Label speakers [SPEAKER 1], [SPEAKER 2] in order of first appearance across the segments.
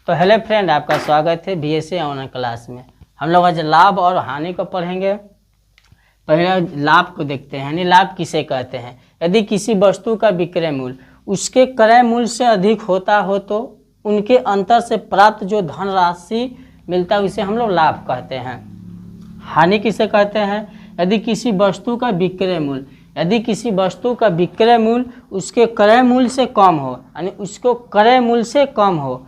[SPEAKER 1] तो hello friend, आपका स्वागत है बीएससी ऑनलाइन क्लास में। हम लोग आज लाभ और हानि को पढ़ेंगे। पहले लाभ को देखते हैं, यानी लाभ किसे कहते हैं। यदि किसी वस्तु का विक्रय मूल्य उसके क्रय मूल्य से अधिक होता हो तो उनके अंतर से प्राप्त जो धनराशि मिलता है उसे हम लोग लाभ कहते हैं। हानि किसे कहते हैं? यदि किसी वस्तु का विक्रय मूल्य उसके क्रय मूल्य से कम हो, यानी उसको क्रय मूल्य से कम हो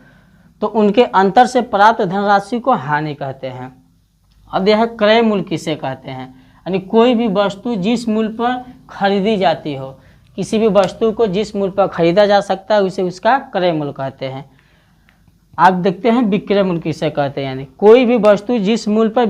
[SPEAKER 1] तो उनके अंतर से प्राप्त धनराशि को हानि कहते हैं। अब यह क्रय मूल्य किसे कहते हैं? यानी कोई भी वस्तु जिस मूल्य पर खरीदी जाती हो, किसी भी वस्तु को जिस मूल्य पर खरीदा जा सकता है उसे उसका क्रय मूल्य कहते हैं। आप देखते हैं विक्रय मूल्य किसे कहते हैं, यानी कोई भी वस्तु जिस मूल्य पर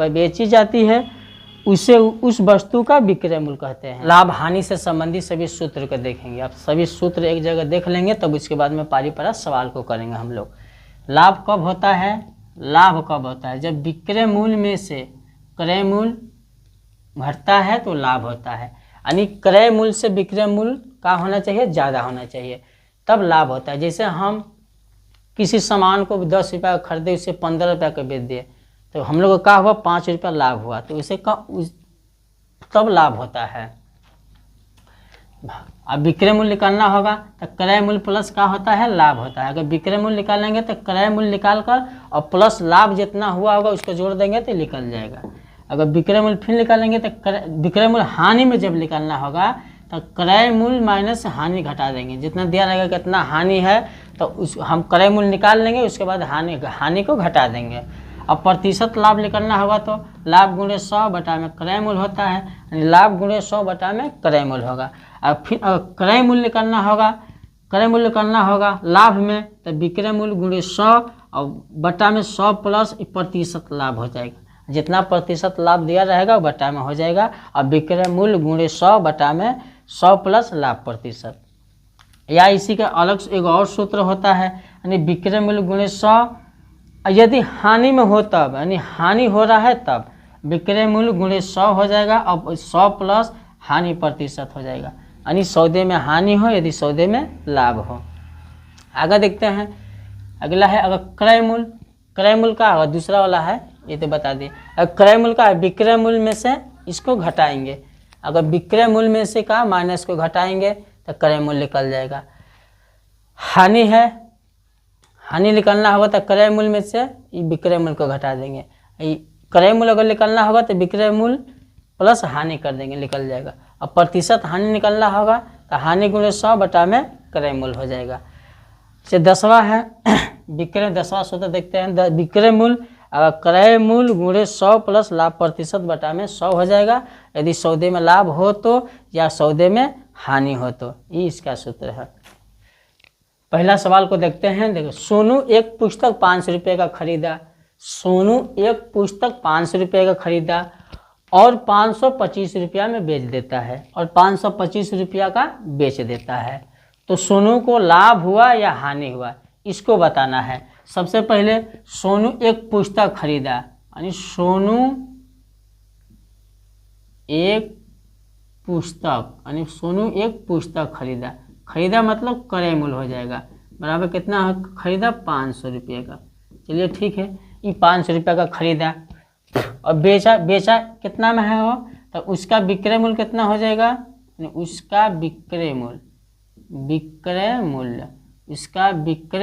[SPEAKER 1] बेची जाती है उसे उस वस्तु का विक्रय मूल्य कहते हैं। लाभ हानि से संबंधित सभी सूत्र को देखेंगे। आप सभी सूत्र एक जगह देख लेंगे, तब उसके बाद में पारी पारा सवाल को करेंगे हम लोग। लाभ कब होता है? जब विक्रय मूल्य में से क्रय मूल्य घटता है तो लाभ होता है। यानी क्रय मूल्य से विक्रय मूल्य का होना चाहिए, ज़्यादा होना चाहिए, तब लाभ होता है। जैसे हम किसी सामान को 10 रुपये का खरीदे, उसे 15 रुपये का बेच दिए तो हम लोग को क्या हुआ? 5 रुपया लाभ हुआ, तो उसे तब लाभ होता है। अब विक्रय मूल्य निकालना होगा तो क्रय मूल्य प्लस क्या होता है? लाभ होता है। अगर विक्रय मूल्य निकालेंगे तो क्रय मूल्य निकाल कर और प्लस लाभ जितना हुआ होगा उसको जोड़ देंगे तो निकल जाएगा। अगर विक्रय मूल्य फिर निकालेंगे तो विक्रय मूल्य हानि में जब निकालना होगा तो क्रय मूल्य माइनस हानि घटा देंगे। जितना दिया रहेगा कितना हानि है तो हम क्रय मूल्य निकाल लेंगे, उसके बाद हानि को घटा देंगे। अब प्रतिशत लाभ निकालना होगा तो लाभ गुणे 100 बटा में क्रय मूल्य होता है, यानी लाभ गुणे 100 बटा में क्रय मूल्य होगा। अब फिर क्रय मूल्य निकालना होगा लाभ में तो विक्रय मूल्य गुणे 100 और बटा में 100 प्लस प्रतिशत लाभ हो जाएगा। जितना प्रतिशत लाभ दिया रहेगा वो बटा में हो जाएगा। और विक्रय मूल्य गुणे 100 बटा में 100 प्लस लाभ प्रतिशत। या इसी का अलग एक और सूत्र होता है, यानी विक्रय मूल्य गुणे 100। यदि हानि में हो तब, यानी हानि हो रहा है तब विक्रय मूल्य गुणे 100 हो जाएगा और 100 प्लस हानि प्रतिशत हो जाएगा। यानी सौदे में हानि हो यदि सौदे में लाभ हो। आगे देखते हैं, अगला है अगर क्रय मूल्य का होगा, दूसरा वाला है ये तो बता दिए। अगर क्रय मूल्य का विक्रय मूल्य में से इसको घटाएंगे, अगर विक्रय मूल्य में से का माइनस को घटाएंगे तो क्रय मूल्य निकल जाएगा। हानि है, हानि निकालना होगा तो क्रय मूल्य में से विक्रय मूल्य को घटा देंगे। क्रय मूल्य अगर निकालना होगा तो विक्रय मूल्य प्लस हानि कर देंगे, निकल जाएगा। और प्रतिशत हानि निकालना होगा तो हानि गुणे 100 बटा में क्रय मूल्य हो जाएगा। जैसे 10वां है विक्रय, 10वां सूत्र देखते हैं। विक्रय मूल्य क्रय मूल्य गुणे 100 प्लस लाभ प्रतिशत बटा में 100 हो जाएगा, यदि सौदे में लाभ हो तो या सौदे में हानि हो तो। ये इसका सूत्र है। पहला सवाल को देखते हैं। देखो, सोनू एक पुस्तक 500 रुपये का खरीदा और 525 रुपया में बेच देता है और 525 रुपया का बेच देता है, तो सोनू को लाभ हुआ या हानि हुआ, इसको बताना है। सबसे पहले सोनू एक पुस्तक खरीदा, यानी सोनू एक पुस्तक खरीदा मतलब क्रय मूल्य हो जाएगा, बराबर कितना खरीदा? 500 रुपये का। चलिए ठीक है, ये 500 रुपये का खरीदा और बेचा कितना में है वो, तो उसका विक्रय मूल्य कितना हो जाएगा? उसका विक्रय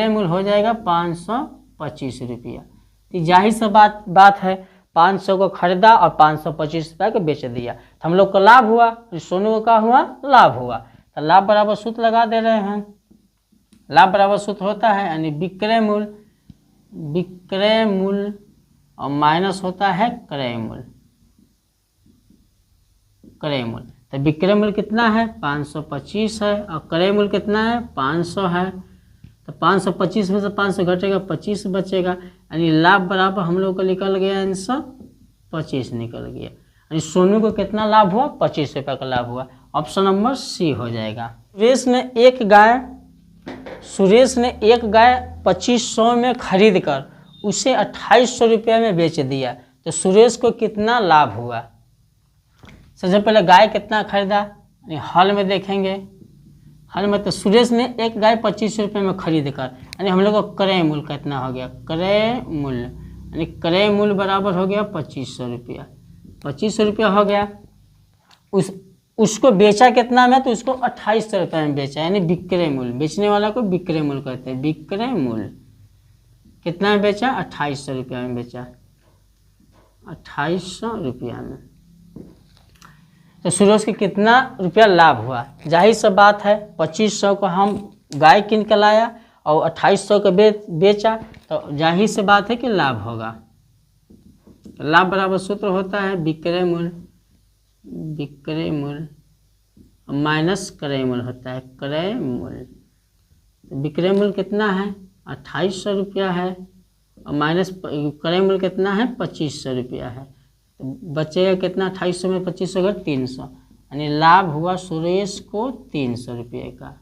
[SPEAKER 1] मूल्य हो जाएगा 525 रुपया। तो जाहिर सा बात है, 500 को खरीदा और 525 रुपये को बेच दिया तो हम लोग को लाभ हुआ, सोनू को क्या हुआ? लाभ हुआ। तो लाभ बराबर सूत्र लगा दे रहे हैं। लाभ बराबर सूत्र होता है, यानी विक्रय मूल्य और माइनस होता है क्रय मूल्य। तो विक्रय मूल्य कितना है? 525 है और क्रय मूल्य कितना है? 500 है। तो 525 में से 500 घटेगा, 25 बचेगा, यानी लाभ बराबर हम लोग को निकल गया आंसर 25 निकल गया। यानी सोनू को कितना लाभ हुआ? 25 रुपये का लाभ हुआ। ऑप्शन नंबर सी हो जाएगा। सुरेश ने एक गाय 2500 में खरीद कर उसे 2800 रुपये में बेच दिया, तो सुरेश को कितना लाभ हुआ? सबसे पहले गाय कितना खरीदा, हल में देखेंगे। हल मतलब सुरेश ने एक गाय 25 रुपये में खरीद कर, यानी हम लोग को क्रय मूल्य कितना हो गया, क्रय मूल्य, यानी क्रय मूल्य बराबर हो गया 2500 रुपया। 2500 रुपया हो गया। उसको बेचा कितना में, तो उसको 2800 रुपये में बेचा, यानी विक्रय मूल्य। बेचने वाला को विक्रय मूल्य कहते हैं। विक्रय मूल्य कितना में बेचा, 2800 रुपया में बेचा, 2800 रुपया में। तो सुरेश के कितना रुपया लाभ हुआ, जाहिर सा बात है 2500 को हम गाय किन के लाया और 2800 को बेचा, तो जाहिर सी बात है कि लाभ होगा। लाभ बराबर सूत्र होता है विक्रय मूल्य, विक्रय मूल्य माइनस क्रय मूल्य होता है, क्रय मूल्य। विक्रय मूल्य कितना है, 2800 रुपया है, और माइनस क्रय मूल्य कितना है, 2500 रुपया है। तो बचेगा कितना, 2800 में 2500 का 300, यानी लाभ हुआ सुरेश को 300 रुपये का।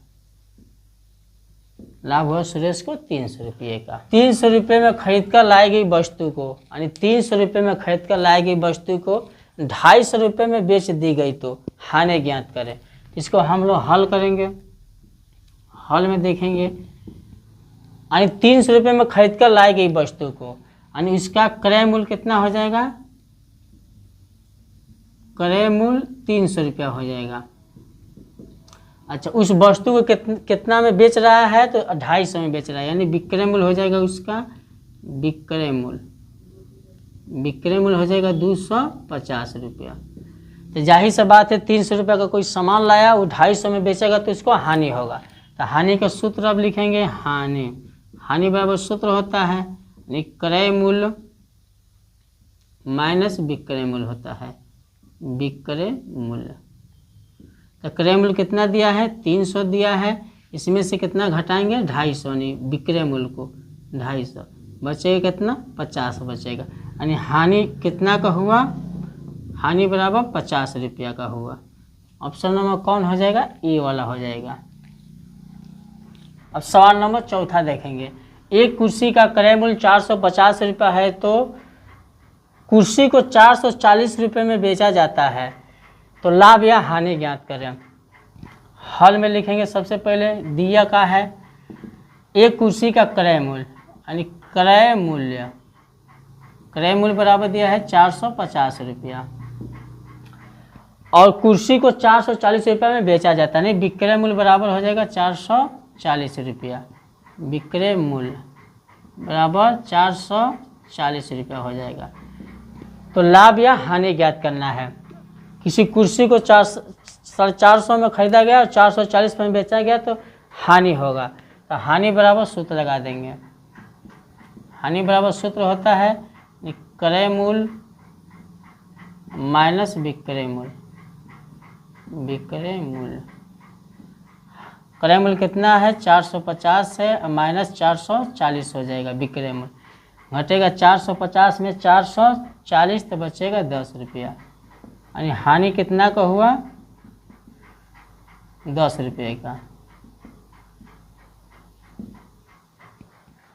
[SPEAKER 1] लाभ हुआ सुरेश को 300 रुपये का। 300 रुपये में खरीद कर लाई गई वस्तु को, यानी 300 रुपये में खरीद कर लाई गई वस्तु को 250 रुपये में बेच दी गई तो हानि ज्ञात करें। इसको हम लोग हल करेंगे। हल में देखेंगे, यानी 300 रुपये में खरीद कर लाई गई वस्तु को, यानी इसका क्रय मूल्य कितना हो जाएगा, क्रय मूल्य 300 रुपया हो जाएगा। अच्छा, उस वस्तु को कितना में बेच रहा है, तो 250 में बेच रहा है, यानी विक्रय मूल्य हो जाएगा उसका, विक्रय मूल्य, विक्रय मूल्य हो जाएगा 250 रुपया। तो जाहिर सा बात है 300 रुपया का कोई सामान लाया, वो 250 में बेचेगा तो उसको हानि होगा। तो हानि का सूत्र अब लिखेंगे, हानि, हानि बराबर सूत्र होता है क्रय मूल्य माइनस विक्रय मूल्य होता है, विक्रय मूल्य। तो क्रय मूल्य कितना दिया है, 300 दिया है, इसमें से कितना घटाएंगे, 250, यानी विक्रय मूल्य को 250, बचेगा कितना, 50 बचेगा, यानी हानि कितना का हुआ, हानि बराबर 50 रुपया का हुआ। ऑप्शन नंबर कौन हो जाएगा, ए वाला हो जाएगा। अब सवाल नंबर चौथा देखेंगे। एक कुर्सी का क्रय मूल्य 450 रुपया है, तो कुर्सी को 440 रुपये में बेचा जाता है, तो लाभ या हानि ज्ञात करें। हल में लिखेंगे, सबसे पहले दिया का है एक कुर्सी का क्रय मूल्य, यानी क्रय मूल्य, क्रय मूल्य बराबर दिया है 450 रुपया, और कुर्सी को 440 रुपये में बेचा जाता है, नहीं विक्रय मूल्य बराबर हो जाएगा 440 रुपया, विक्रय मूल्य बराबर 440 रुपया हो जाएगा। तो लाभ या हानि ज्ञात करना है। किसी कुर्सी को 450 में खरीदा गया और 440 में बेचा गया तो हानि होगा। तो हानि बराबर सूत्र लगा देंगे। हानि बराबर सूत्र होता है क्रय मूल्य माइनस विक्रय मूल्य, विक्रय मूल्य। क्रय मूल्य कितना है, 450 है, और माइनस 440 हो जाएगा विक्रय मूल्य, घटेगा 450 में 440, तो बचेगा 10 रुपया, यानी हानि कितना का हुआ, 10 रुपये का।